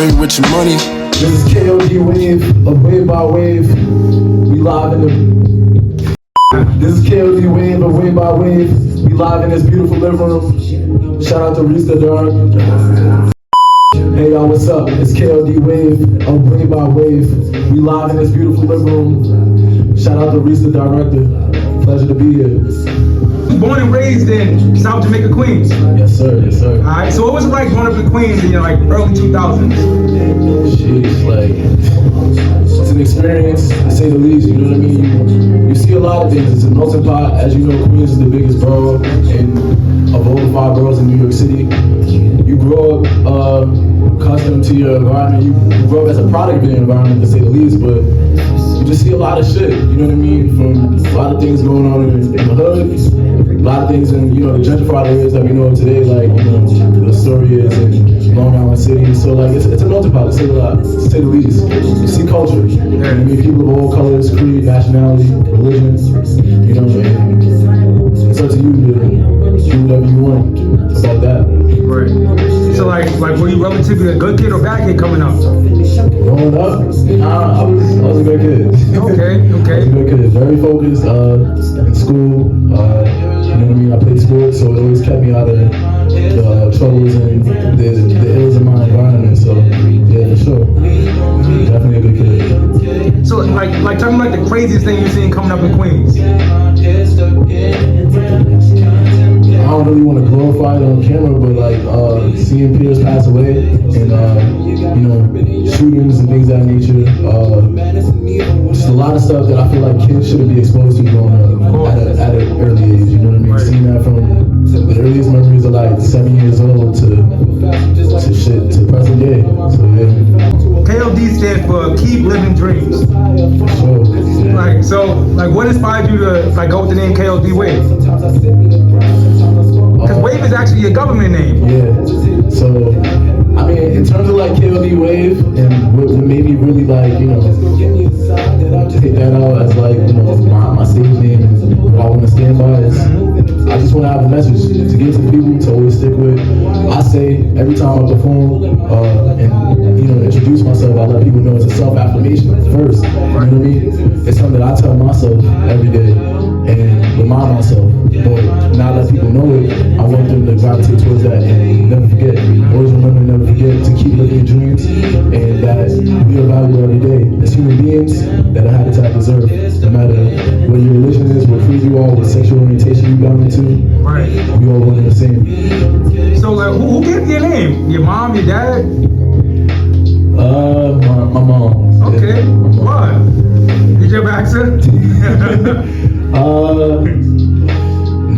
play with your money. This is KLD Wave of Wave by Wave. We live in the. This is KLD Wave of Wave by Wave. We live in this beautiful living room. Shout out to Maurice Geddie. Hey y'all, what's up? It's KLD Wave of Wave by Wave. We live in this beautiful living room. Shout out to Maurice the director. Pleasure to be here. Born and raised in South Jamaica, Queens. Yes, sir. Yes, sir. All right. So what was it like growing up in Queens in like early 2000s? Jeez, like it's an experience to say the least. You know what I mean? You see a lot of things. It's a melting pot. As you know, Queens is the biggest borough of all the 5 boroughs in New York City. You grow up accustomed to your environment. You grow up as a product of your environment, to say the least. But you just see a lot of shit. You know what I mean? From a lot of things going on in the hood. A lot of things in, the gentrified areas that we know of today, like, the story is in Long Island City. So, like, it's a melting pot, to say the least. You see culture. I mean, people of all colors, creed, nationality, religion, and it's up to you to do whatever you want about that. Right. So, like, were you relatively a good kid or bad kid coming up? Growing up, I was a good kid. Okay. I was a good kid, very focused in school. You know what I mean? I played sports, so it always kept me out of the troubles and the ills of my environment. So, yeah, for sure. Definitely a good kid. So, like, tell me like the craziest thing you've seen coming up in Queens. I don't really want to glorify it on camera, but like seeing peers pass away and shootings and things of that nature. Just a lot of stuff that I feel like kids shouldn't be exposed to growing up at an early age. You know what I mean? Right. Seeing that from the earliest memories of like 7 years old to present day. So yeah. KLD stands for Keep Living Dreams. For sure. Like, what inspired you to go with the name KLD Wave? Because Wave is actually your government name. Yeah. So, I mean, in terms of like KLD Wave, and what made me really take that out as like, my stage name and what I want to stand by is, I just want to have a message to give to people to always stick with. I say every time I perform and introduce myself, I let people know it's a self-affirmation first. You know what I mean? It's something that I tell myself every day and remind myself. But now that people know it, I want them to gravitate towards that and never forget. Always remember, never forget to keep living your dreams, and that we are valuable every day as human beings that a habitat deserve. No matter what your religion is, what creed you are, what sexual orientation you belong into, right? We all one and the same. So, who gave you your name? Your mom, your dad? My mom. Okay. Yeah, my mom. What? Did you have an accent?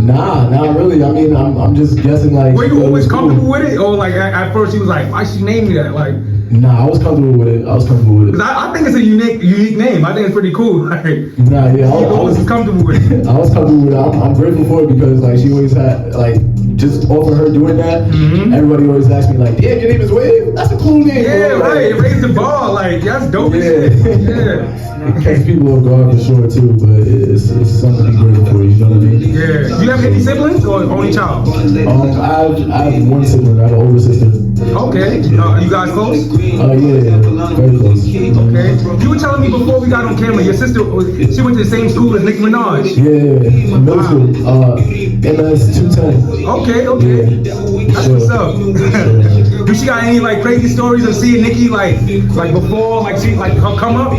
Nah, not really. I mean, I'm just guessing like. Were you always comfortable with it, or like at first he was like, why she named me that? Like. Nah, I was comfortable with it. Because I think it's a unique name. I think it's pretty cool. Like, nah, yeah, I was comfortable with it. I was comfortable with it. I'm grateful for it because like she always had just off of her doing that. Everybody always asks me like, "Damn, your name is Wave. That's a cool name." Yeah, bro. right. It raised the bar. Like that's dope. Yeah. Yeah. It catch people off guard for sure too, but it's something to be grateful for. You know what I mean? Yeah. Do you have any siblings or only child? I have one sibling. I have an older sister. Okay. You guys close? Yeah, very close. Okay. You were telling me before we got on camera, your sister, she went to the same school as Nicki Minaj. Yeah, middle school. MS 210. Okay. Yeah, that's what's up. Do she got any crazy stories of seeing Nicki before she her come up?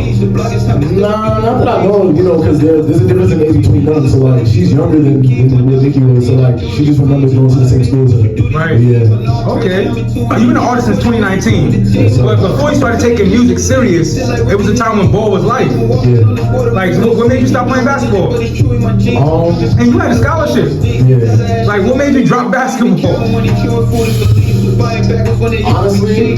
Nah, not that I know, because there's a difference in age between them. So she's younger than what Nicki was. So she just remembers going to the same school as her. Right. Yeah. Okay. You've been an artist since 2019. But before you started taking music serious, it was a time when ball was life. Yeah. What made you stop playing basketball? And you had a scholarship. Yeah. What made you drop basketball? Honestly,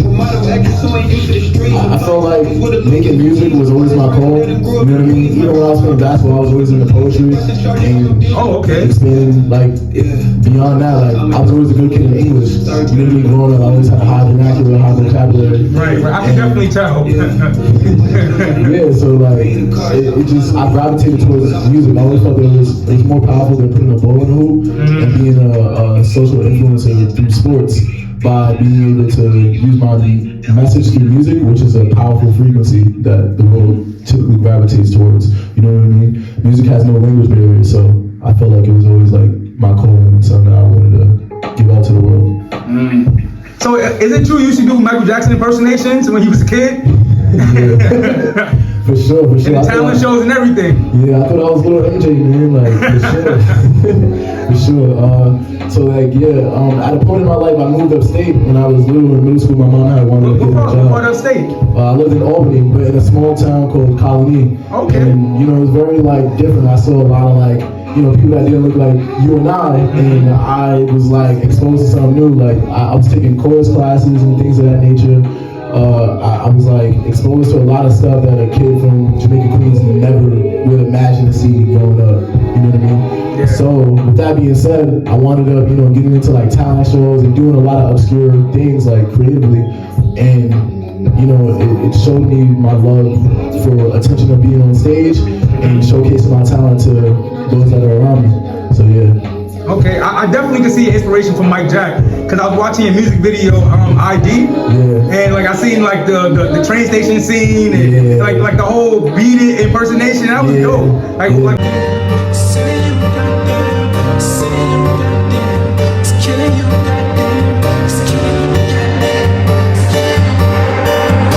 I felt like making music was always my goal. You know what I mean? Even when I was playing basketball, I was always into poetry. And it's been beyond that. I was always a good kid in English. You know what I mean? Growing up, I always had a high vernacular, high vocabulary. Right. I can definitely tell. Yeah, so I gravitated towards music. I always felt that it was more powerful than putting a ball in the hoop and being a social influencer through sports. by being able to use my message through music, which is a powerful frequency that the world typically gravitates towards. You know what I mean? Music has no language barrier, so I felt like it was always like my calling and something that I wanted to give out to the world. So is it true you used to do Michael Jackson impersonations when you was a kid? Yeah. For sure. And the talent shows and everything. Yeah, I thought I was little MJ, man, like, for sure. So like, yeah, at a point in my life, I moved upstate when I was little in middle school. My mom had wanted to get a job. What part of upstate? I lived in Albany, but in a small town called Colony. Okay. And, you know, it was very, like, different. I saw a lot of, like, you know, people that didn't look like you and I was, like, exposed to something new. Like, I was taking chorus classes and things of that nature. I was like exposed to a lot of stuff that a kid from Jamaica, Queens never would imagine to see growing up. You know what I mean? Yeah. So with that being said, I wound up, you know, getting into like talent shows and doing a lot of obscure things like creatively, and you know, it showed me my love for attention of being on stage and showcasing my talent to those that are around me. So yeah. Okay, I definitely can see your inspiration from Mike Jack, because I was watching your music video, ID, and like I seen like the train station scene and like the whole Beat It impersonation. That was dope. Like.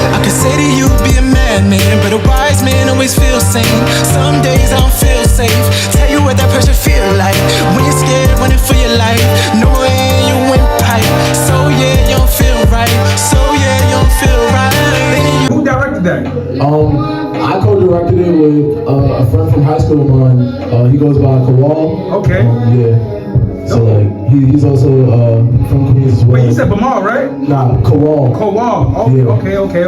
I could say to you, be a madman, but a wise man always feels sane. Some days I don't feel safe. Tell you what that pressure feel like when you're scared, running for your life. No way you went pipe. So yeah, you don't feel right. So yeah, you don't feel right. Who directed that? I co-directed it with a friend from high school of mine. He goes by Kawal. Okay. Yeah. So like he's also from Queens as well. Wait, you said Bamal, right? Nah, Kawal. Kawal. Oh, Yeah.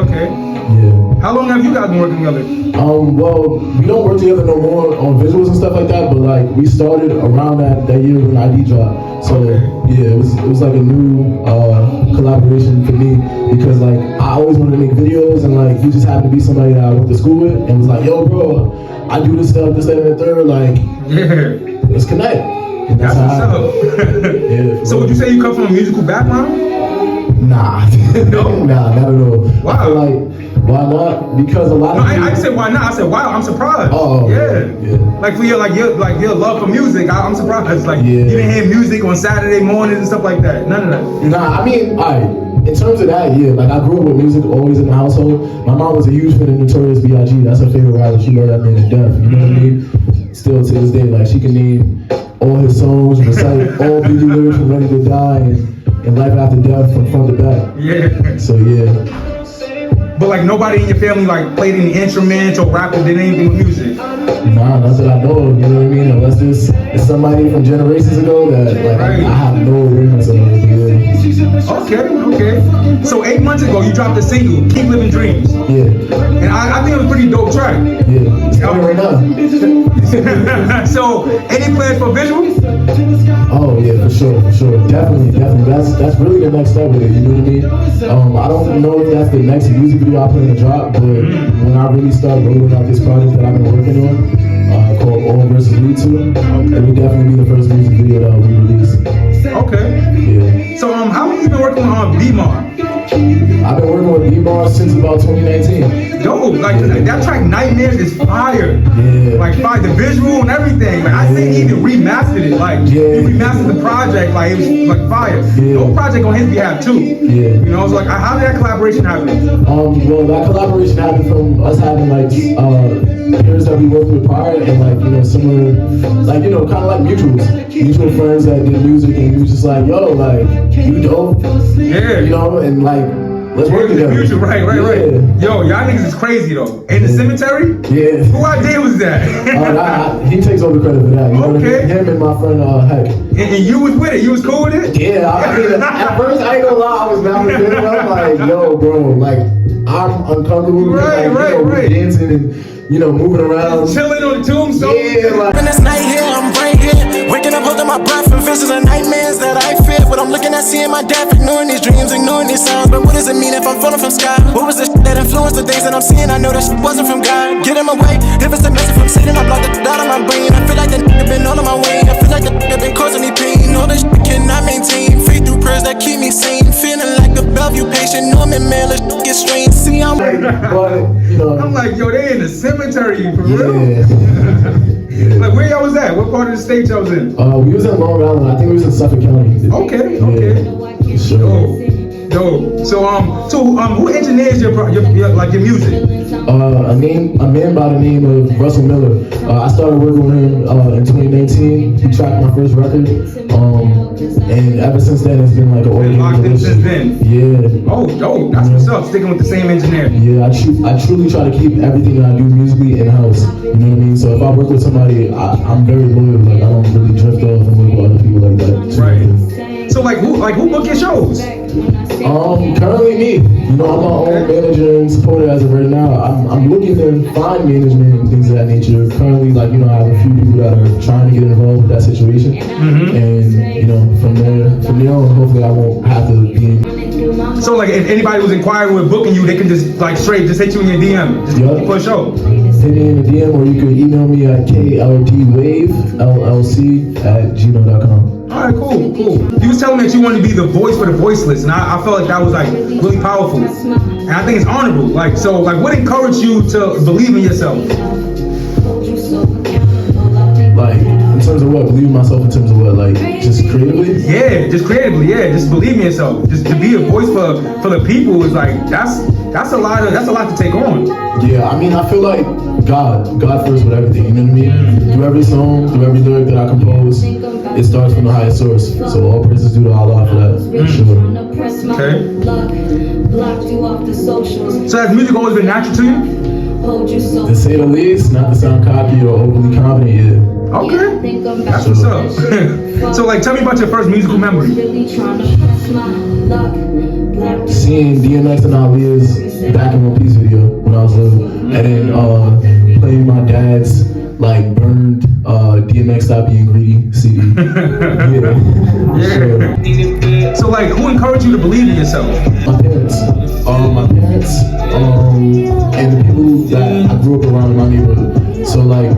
Okay. Yeah. How long have you guys been working together? Well, we don't work together no more on visuals and stuff like that, but like we started around that year when ID dropped. So yeah, it was like a new collaboration for me, because like I always wanted to make videos, and like he just happened to be somebody that I went to school with and was like, yo bro, I do this stuff, this, that, and the third, like let's connect. And that's what's up. Yeah. So would you say you come from a musical background? Nah. No? Nah, not at all. Wow. I feel like, why not? Because a lot of I didn't say why not. I said wow. I'm surprised. Oh. Yeah. Like for your love for music, I'm surprised. Like you didn't hear music on Saturday mornings and stuff like that. None of that. Nah, I mean, alright. In terms of that, yeah. Like I grew up with music always in the household. My mom was a huge fan of Notorious B.I.G. That's her favorite rapper. She loved that man to death. You know what I mean? Still to this day, like she can name all his songs, recite all Biggie lyrics from Ready to Die and Life After Death from front to back. Yeah. So yeah. But like nobody in your family like played any instruments or rap or did anything with music? Nah, not that I know of, you know what I mean? Unless it's somebody from generations ago that like I have no awareness of. Okay. So 8 months ago you dropped a single, Keep Living Dreams. Yeah. And I think it was a pretty dope track. Yeah. It's coming right now. So any plans for visuals? Oh yeah, for sure. Definitely. That's really the next step with it, you know what I mean? I don't know if that's the next music video I plan to drop, but when I really start rolling out this project that I've been working on, called All vs. We 2, it will definitely be the first music video that will be released. Okay. Yeah. So how long have you been working on B-Mar? I've been working with B-Mar since about 2019. Dope, like that track Nightmares is fire. Yeah. Like fire, the visual and everything. Like I think he even remastered it. Like he remastered the project, like it was like fire. No project on his behalf too. Yeah. You know, it's like how did that collaboration happen? Well, that collaboration happened from us having like peers that we worked with prior, and like, you know, similar, like, you know, kind of like mutual friends that did music, and we was just like, yo, like, you dope. Yeah. You know, and like, let's work together. Future, right. Yo, y'all niggas is crazy though. In the cemetery? Yeah. Who idea was that? He takes all the credit for that. You know what I mean? Him and my friend Heck. And you was with it? You was cool with it? Yeah, I mean, at first, I ain't gonna lie, I was down with it. I'm like, yo, bro, like, I'm uncomfortable with right. dancing and, you know, moving around. Chilling on the tombstone. Yeah, like. When it's night here, I'm right here. Waking up, holding my breath, and visions and nightmares that I fear. But I'm looking at seeing my death, ignoring these dreams, ignoring these sounds. But what does it mean if I'm falling from sky? What was the shit that influenced the days that I'm seeing? I know that shit wasn't from God. Get in my way. If it's a message from Satan, I block it out of my brain. I feel like that nigga been all on my way. I feel like that nigga been causing me pain. All this shit cannot maintain. Faith through prayers that keep me sane. Feel the mail, it get strange. See, I'm but you know, I'm like, yo, they in the cemetery for yeah. real. Like, where y'all was at? What part of the state y'all was in? We was in Long Island. I think we was in Suffolk County. Okay. Yeah, sure. Dope. So who engineers your music? A man by the name of Russell Miller. I started working with him in 2019. He tracked my first record, and ever since then it's been like an Been locked in since then. Yeah. Oh, dope. That's what's up. Sticking with the same engineer. Yeah, I truly try to keep everything that I do musically in house. You know what I mean? So if I work with somebody, I'm very loyal. Like I don't really drift off and work with other people like that. Right. So who book your shows? Currently me. You know, I'm my own manager and supporter as of right now. I'm looking to find management and things of that nature. Currently, like, you know, I have a few people that are trying to get involved with that situation. And, you know, from there on, hopefully I won't have to be in. So, like, if anybody was inquiring with booking you, they can just, like, straight just hit you in your DM for a show. Hit me in the DM, or you can email me at KLD llc@gmail.com. All right, cool. You was telling me that you wanted to be the voice for the voiceless, and I felt like that was like really powerful, and I think it's honorable. Like, so, like, what encouraged you to believe in yourself? Like, in terms of what? Believe in myself in terms of what? Like, just creatively? Yeah, just creatively. Yeah, just believe in yourself. Just to be a voice for the people is like that's a lot to take on. Yeah, I mean, I feel like God first with everything. You know what I mean? Through every song, through every lyric that I compose, it starts from the highest source. So all praises due to Allah for that. Sure. Okay. So has music always been natural to you? To say the least, not to sound cocky or overly confident, yeah. Okay. That's what's up. So, like, tell me about your first musical memory. Seeing DMX and Alia's Back in One Piece video when I was little, and then playing my dad's like burned DMX Stop Being Greedy CD. Yeah. So, like, who encouraged you to believe in yourself? My parents. And the people that I grew up around in my neighborhood. So like,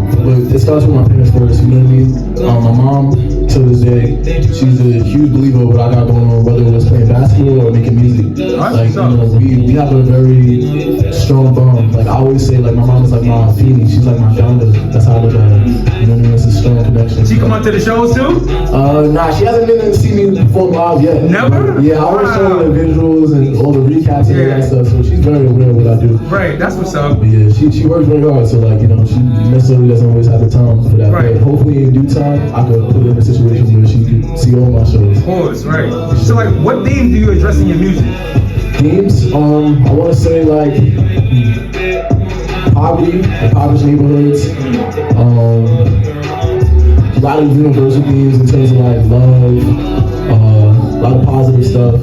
it starts with my parents first, you know what I mean? My mom, to this day, she's a huge believer of what I got going on, whether it was playing basketball or making music. Like, you know, we have a very strong bond. Like, I always say, like, my mom is like my Feeny, she's like my Donda. That's how I look at her. You know what I mean? It's a strong connection. She come out to the shows too? Nah, she hasn't been to see me perform live yet. Never? Yeah, I always show her the visuals and all the recaps and all that stuff, so she's very aware of what I do. Right, that's what's up. But yeah, she works very hard, so like, you know, she necessarily doesn't always have the time for that. Right. But hopefully in due time, I could put her in a situation where she could see all my shows. Of course, right. So like, what themes do you address in your music? Themes, I want to say like poverty, impoverished neighborhoods, a lot of universal themes in terms of like love, a lot of positive stuff.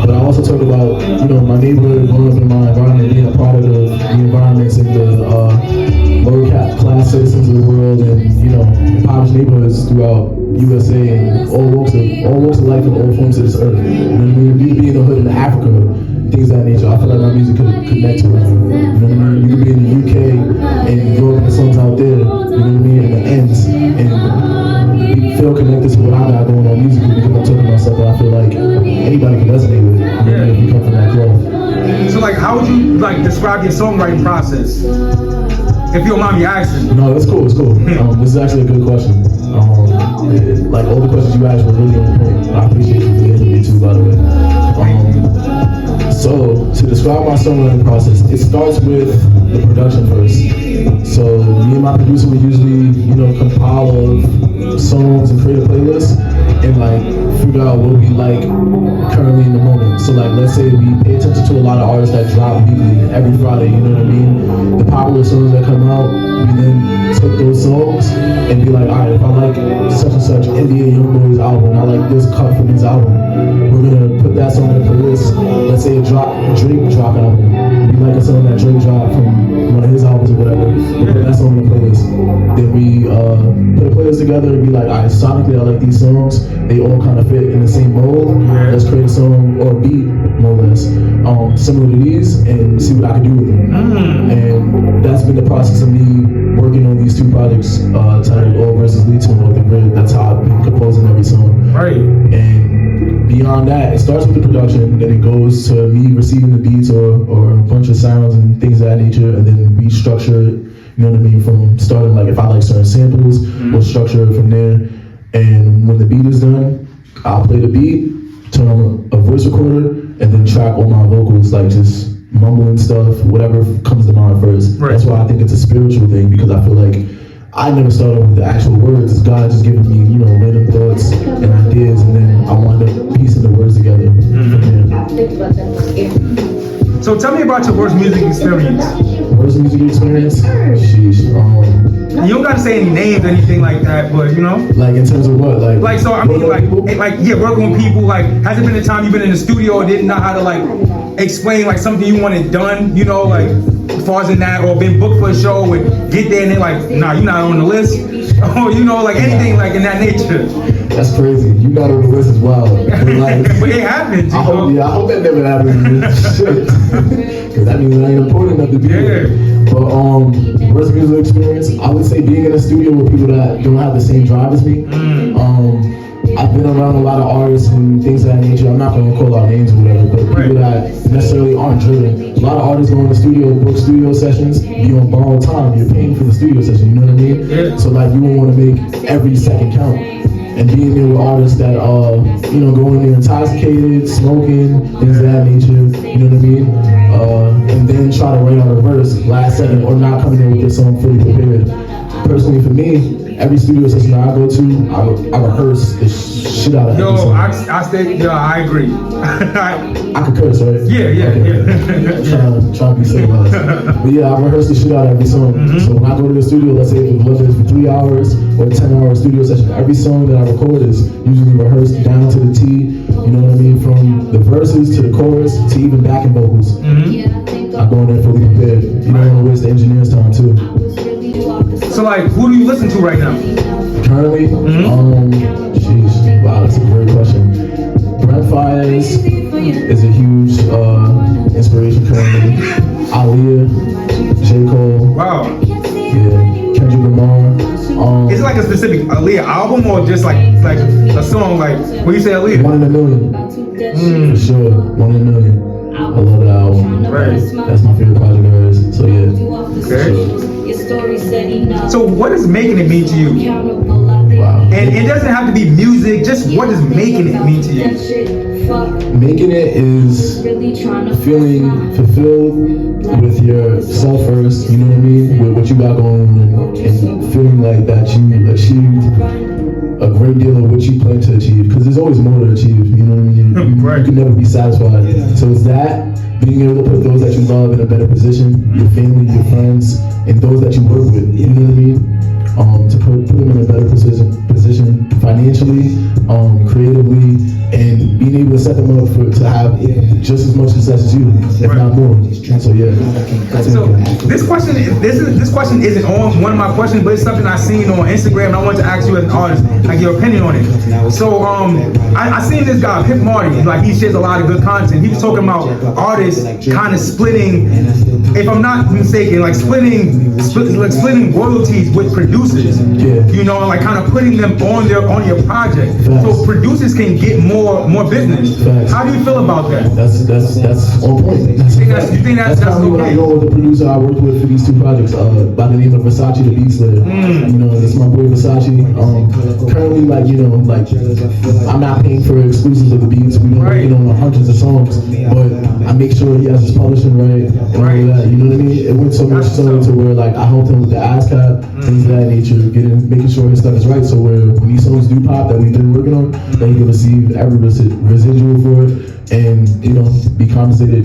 But I also talk about, you know, my neighborhood, growing up in my environment, being a product of the environments and the lower class citizens of the world, and, you know, impoverished neighborhoods throughout USA and all walks of life and all forms of this earth. You know what I mean? You could be in the hood in Africa, things of that nature. I feel like my music could connect to it. You know what I mean? You could be in the UK and grow up in the songs out there, you know what I mean? And the ends, and feel connected to what I got going on musically, because I'm talking about stuff that I feel like anybody can resonate with, you know, if you come from that cloth. So like, how would you like describe your songwriting process? If you don't mind me asking. No, it's cool. This is actually a good question. Like, all the questions you asked were really on point. I appreciate you for the interview too, by the way. So, to describe my songwriting process, it starts with the production first. So, me and my producer would usually, you know, compile of songs and create a playlist and like figure out what we like currently in the moment. So like, let's say we pay attention to a lot of artists that drop weekly every Friday, you know what I mean? The popular songs that come out, we then took those songs and be like, all right, if I like such and such NBA Youngboy's album, and I like this cut from his album, we're gonna put that song in the playlist. Let's say Drake drop album. We like a song that Drake dropped from one of his albums or whatever. We put that song in the playlist. Then we put a playlist together and be like, all right, sonically I like these songs. They all kind of fit in the same mold. Let's create a song or a beat, more or less. similar to these and see what I can do with them. And that's been the process of me working on these two projects titled All Versus Lead to North and Grid. That's how I've been composing every song. Right. And beyond that, it starts with the production, then it goes to me receiving the beats or a bunch of sounds and things of that nature, and then we structure it, you know what I mean, from starting, like if I like certain samples, we'll structure it from there. And when the beat is done, I'll play the beat, turn on a voice recorder, and then track all my vocals, like just mumbling stuff, whatever comes to mind first. Right. That's why I think it's a spiritual thing, because I feel like I never started with the actual words. It's God just giving me, you know, random thoughts and ideas, and then I wind up piecing the words together. So tell me about your worst music experience. Worst music experience? Sheesh. You don't gotta say any names or anything like that, but you know. Like in terms of what? Like So I mean, yeah, working with people. Like, has it been a time you've been in the studio and didn't know how to like explain like something you wanted done? You know, like as far as in that, or been booked for a show and get there and they're like, nah, you're not on the list. Or you know, like anything like in that nature. That's crazy. You got on the list as well. But, like, but it happens. I hope that never happens. Shit. Because that means I ain't important enough to be here. But worst music experience, I would say being in a studio with people that don't have the same drive as me. I've been around a lot of artists and things of that nature. I'm not going to call out names or whatever, but people that necessarily aren't driven. A lot of artists go in the studio, book studio sessions, you on borrowed time, you're paying for the studio session, you know what I mean? Yeah. So like you don't want to make every second count. And being there with artists that you know, go in there intoxicated, smoking, things of that nature, you know what I mean? And then try to write out a verse last second or not coming in with their song fully prepared. Personally for me, every studio session that I go to, I rehearse the shit out of every song. I agree. I could curse, right? Yeah. Trying to be civilized. But yeah, I rehearse the shit out of every song. So when I go to the studio, let's say whether it's for 3 hours or a 10-hour studio session, every song that I record is usually rehearsed down to the T. You know what I mean? From the verses to the chorus to even backing vocals. I go in there fully prepared. You don't want to waste the engineer's time too. So like, who do you listen to right now? Currently, jeez, wow, that's a great question. Brent Fires is a huge inspiration currently. Aaliyah, J. Cole. Wow. Yeah, Kendrick Lamar. Is it like a specific Aaliyah album or just like a song like when you say Aaliyah? 1 in a Million. For sure, 1 in a Million. I love that album. Right. That's my favorite project of hers. So yeah. Okay. So what is making it mean to you? Wow. And it doesn't have to be music. Just what is making it mean to you? Making it is feeling fulfilled with yourself first. You know what I mean? With what you got going on, and feeling like that you achieved a great deal of what you plan to achieve, because there's always more to achieve, you know what I mean? You can never be satisfied. So it's that, being able to put those that you love in a better position, your family, your friends, and those that you work with, you know what I mean? To put them in a better position financially, creatively, and being able to set them up to have just as much success as you, if not more. So yeah. So this question isn't on one of my questions, but it's something I seen on Instagram, and I wanted to ask you as an artist, like your opinion on it. So I seen this guy, Pip Marty, like he shares a lot of good content. He was talking about artists kind of splitting, if I'm not mistaken, like splitting royalties with producers. Yeah. You know, like kind of putting them on your project, so producers can get more business. How do you feel about that? That's on point. You think that's probably what I know with the producer I worked with for these two projects, by the name of Versace the Beat Slayer. You know, that's my boy Versace. Currently, like, you know, like I'm not paying for exclusives of the beats. We don't, you know, hundreds of songs, but I make sure he has his publishing right and all of that. You know what I mean? It went so much so to where like I helped him with the ASCAP, things of that nature, making sure his stuff is right. So when these songs do pop that we've been working on, that he can receive every residual for it, and you know, be compensated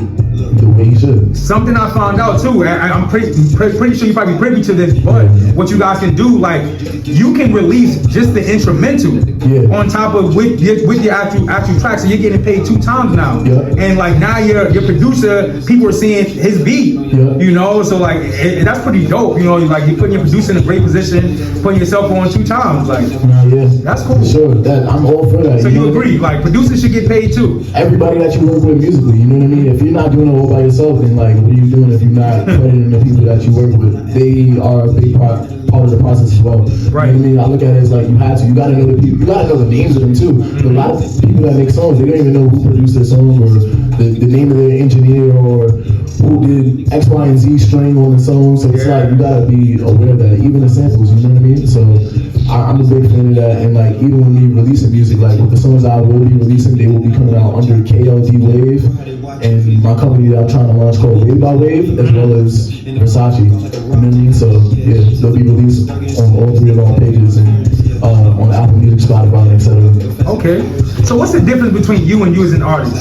the way he should. Something I found out too, and I'm pretty sure you probably privy to this, but what you guys can do, like you can release just the instrumental on top of with your actual track, so you're getting paid 2 times now. And like now your producer, people are seeing his beat, you know, so like that's pretty dope, you know, like you're putting your producer in a great position, putting yourself on 2 times, like that's cool. Sure, that I'm all for that. So you agree, like producers should get paid too? Everybody everybody that you work with musically, you know what I mean? If you're not doing it all by yourself, then like, what are you doing if you're not crediting the people that you work with? They are a big part of the process as well. Right. You know what I mean? I look at it as like, you gotta know the people, you gotta know the names of them too. But a lot of people that make songs, they don't even know who produced their song or the name of their engineer or who did X, Y, and Z string on the song. So it's like, you gotta be aware of that, even the samples, you know what I mean? So I'm a big fan of that, and like even when we releasing music, like with the songs I will be releasing, they will be coming out under KLD Wave, and my company that I'm trying to launch called Wave by Wave, as well as Versace. You know what I mean? So yeah, they'll be released on all 3 of our pages and on Apple Music, Spotify, etc. Okay. So what's the difference between you and you as an artist?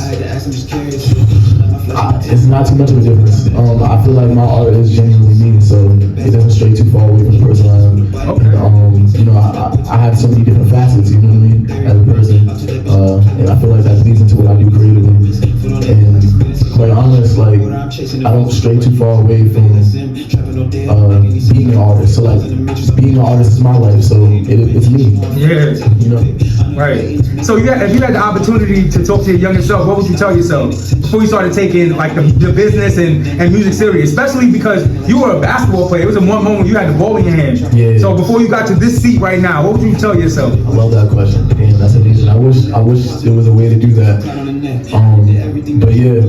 It's not too much of a difference. I feel like my art is genuinely me, so it doesn't stray too far away from the person I am. Okay. And, you know, I have so many different facets, you know what I mean, as a person. And I feel like that leads into what I do creatively. And quite honest, like, I don't stray too far away from being an artist. So like, being an artist is my life, so it's me. Yeah. You know? Right. So if you had the opportunity to talk to your younger self, what would you tell yourself before you started taking like the business and music serious? Especially because you were a basketball player. It was a moment when you had the ball in your hand. Yeah. So before you got to this seat right now, what would you tell yourself? I love that question. Damn, that's amazing. I wish there was a way to do that. But yeah,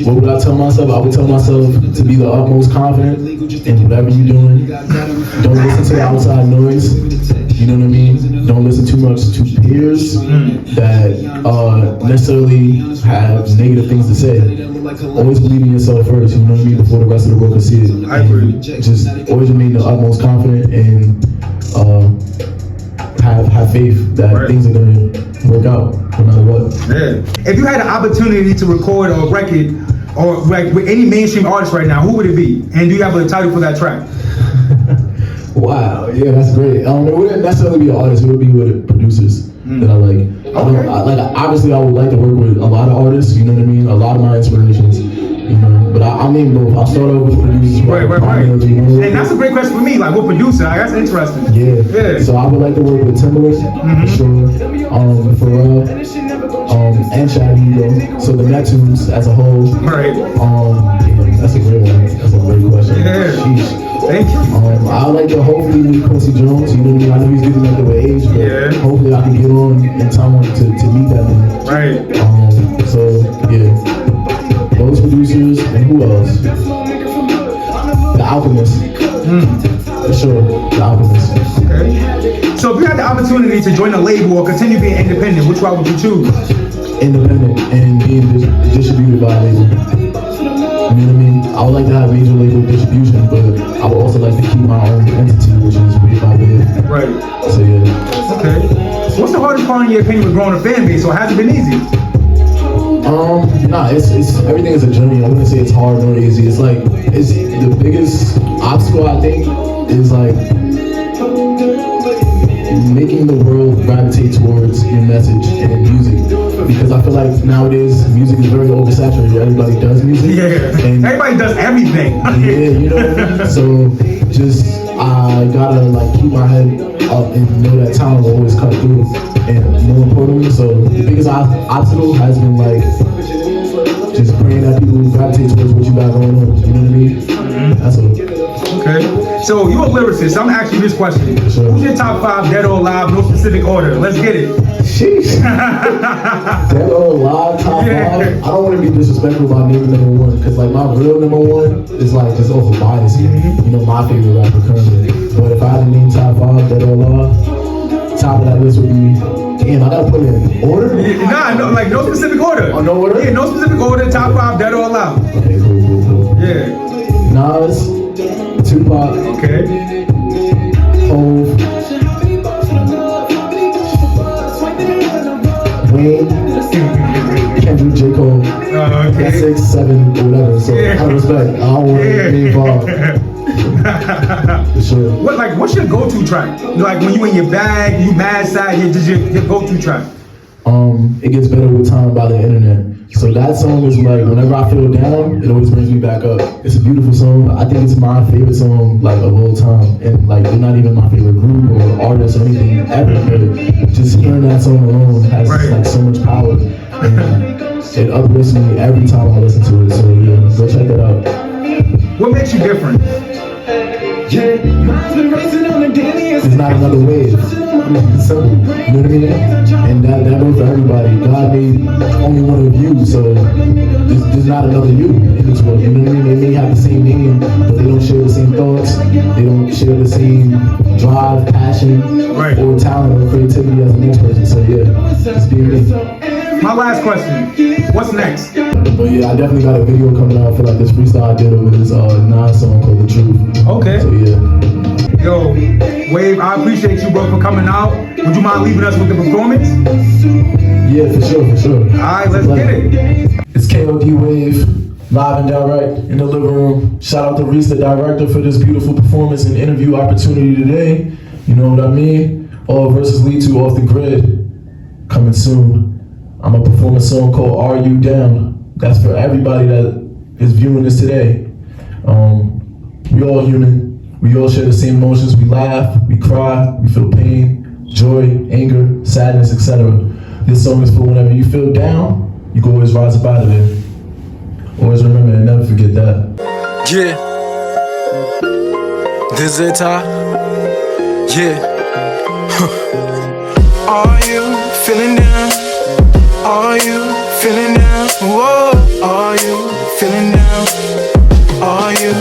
what would I tell myself? I would tell myself to be the utmost confident in whatever you're doing. Don't listen to the outside noise. You know what I mean? Don't listen too much to peers that necessarily have negative things to say. Always believe in yourself first, you know what I mean, before the rest of the world can see it. I agree. Just always remain the utmost confident and have faith that things are going to work out no matter what. Yeah. If you had an opportunity to record a record or like with any mainstream artist right now, who would it be? And do you have a title for that track? Wow, yeah, that's great. It wouldn't necessarily be an artist, it would be with producers that I like. Obviously I would like to work with a lot of artists, you know what I mean? A lot of my inspirations, you know, but I'll name both. I'll start off with producers. Right. And that's a great question for me, like what producer? That's interesting. Yeah. So I would like to work with Timberlake, for sure, Pharrell, and Chad Hugo. So the Neptunes as a whole. Right. That's a great one. That's a great question. Yeah. Sheesh. Thank you. I like to hopefully meet Quincy Jones, you know what I mean? I know he's getting up to age, but hopefully I can get on in time to meet that man. Right. So yeah, those producers, and who else? The Alchemist. For sure, The Alchemist. Okay. So if you had the opportunity to join a label or continue being independent, which one would you choose? Independent and being distributed by a label. You know what I mean? I would like to have major label distribution, but I would also like to keep my own entity, which is Wave by Wave. Right. So yeah. Okay. What's the hardest part in your opinion with growing a fan base, or has it been easy? Nah, it's everything is a journey. I wouldn't say it's hard nor easy. It's like it's the biggest obstacle I think is like making the world gravitate towards your message and music. Because I feel like nowadays music is very oversaturated. Everybody does music. Yeah. And everybody does everything. Yeah, you know what I mean? So just I gotta like keep my head up and know that talent will always cut through. And more importantly, so the biggest obstacle has been like just praying that people gravitate towards what you got going on. You know what I mean? That's all. Okay. So you're a lyricist. I'm asking you this question. Sure. Who's your top 5 dead or alive, no specific order? Let's get it. Sheesh. Dead or alive, top 5? I don't want to be disrespectful about naming number 1, because like my real number 1 is like just off of bias here. You know, my favorite rapper currently. But if I had to name top 5 dead or alive, top of that list would be, damn, I gotta put it in order? Like no specific order. Oh, no order? Yeah, no specific order, top 5 dead or alive. Okay, cool. Yeah. Nas, Tupac, Okay. Hov, Wayne, Kendrick, J. Cole. Okay. That's 6, 7, or whatever. So I respect. I don't want to be involved. For sure. What's your go-to track? Like when you in your bag, you mad, sad, your go-to track? It Gets Better With Time by The Internet. So that song is like, whenever I feel down, it always brings me back up. It's a beautiful song. I think it's my favorite song like of all time. And like, they're not even my favorite group or artist or anything ever, but just hearing that song alone has like so much power. It uplifts me every time I listen to it. So yeah, go check that out. What makes you different? There's not another wave. It's simple. You know what I mean? And that goes for everybody. God made only one of you, so there's not another you in this world. You know what I mean? They may have the same name, but they don't share the same thoughts. They don't share the same drive, passion, or talent or creativity as the next person. So yeah, just be me. My last question. What's next? But yeah, I definitely got a video coming out for like this freestyle I did with this song called The Truth. Okay. So yeah. Yo, Wave, I appreciate you, bro, for coming out. Would you mind leaving us with the performance? Yeah, for sure. All right, let's get it. It's KLD Wave, live and direct in the living room. Shout out to Reese, the director, for this beautiful performance and interview opportunity today. You know what I mean? All verses lead to Off the Grid. Coming soon. I'm gonna perform a song called Are You Down? That's for everybody that is viewing this today. We all human. We all share the same emotions. We laugh, we cry, we feel pain, joy, anger, sadness, etc. This song is for whenever you feel down, you can always rise up out of it. Always remember and never forget that. Yeah. This is it, yeah. Are you feeling down? Are you feeling down? Whoa. Are you feeling down? Are you?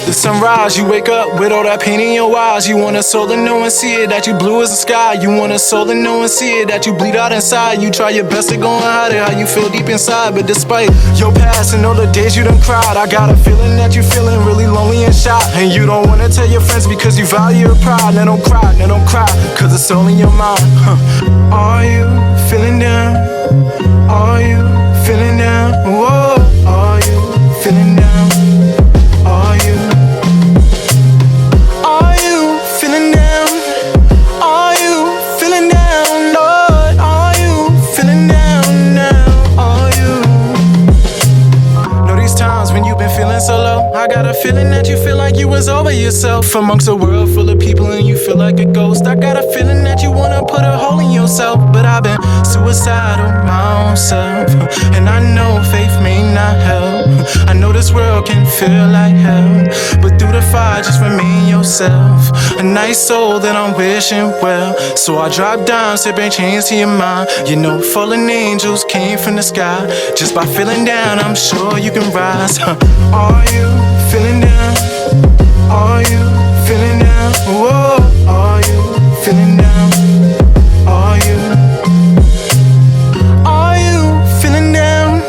The sunrise, you wake up with all that pain in your eyes. You want a soul to know and see it, that you blue as the sky. You want a soul to know and see it, that you bleed out inside. You try your best to go and hide it, how you feel deep inside. But despite your past and all the days you done cried, I got a feeling that you feeling really lonely and shy. And you don't wanna tell your friends because you value your pride. Now don't cry, cause it's all in your mind. Are you feeling down? Are you feeling down? Whoa. Are you feeling down? Are you? Are you feeling down? Are you feeling down, Lord? Are you feeling down now? Are you? Know these times when you've been feeling so low, I got a feeling that you feel like you was over yourself. Amongst a world full of people and you feel like a ghost. I got a feeling that you wanna put a hole in yourself. But I've been suicidal my own self, and I know faith may not help. I know this world can feel like hell, but through the fire just remain yourself. A nice soul that I'm wishing well. So I drop down, sipping chains to your mind. You know fallen angels came from the sky. Just by feeling down, I'm sure you can rise. Are you feeling down? Are you feeling down? Whoa. Are you feeling down? Are you? Are you feeling down?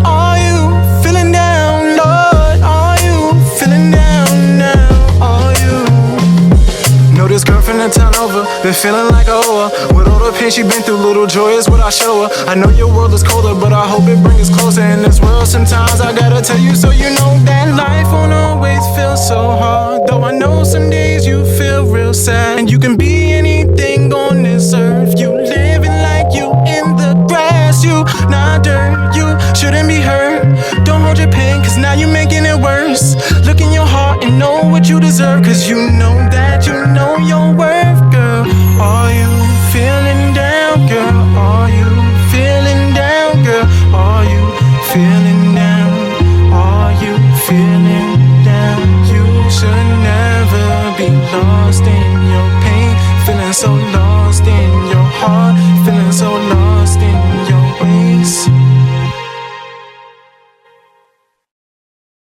Are you feeling down, Lord? Are you feeling down now? Are you? Know this girl from the town over, been feeling like a hoe. With all the pain she been through, little joy is what I show her. I know your world is colder, but I hope it brings us closer. In this world sometimes I gotta tell you so you know that life won't always feel so hard. Though I know some days you feel real sad. And you can be anything on this earth. You living like you in the grass. You not dirt, you shouldn't be hurt. Don't hold your pain, cause now you're making it worse. Look in your heart and know what you deserve, cause you know that you know your worth.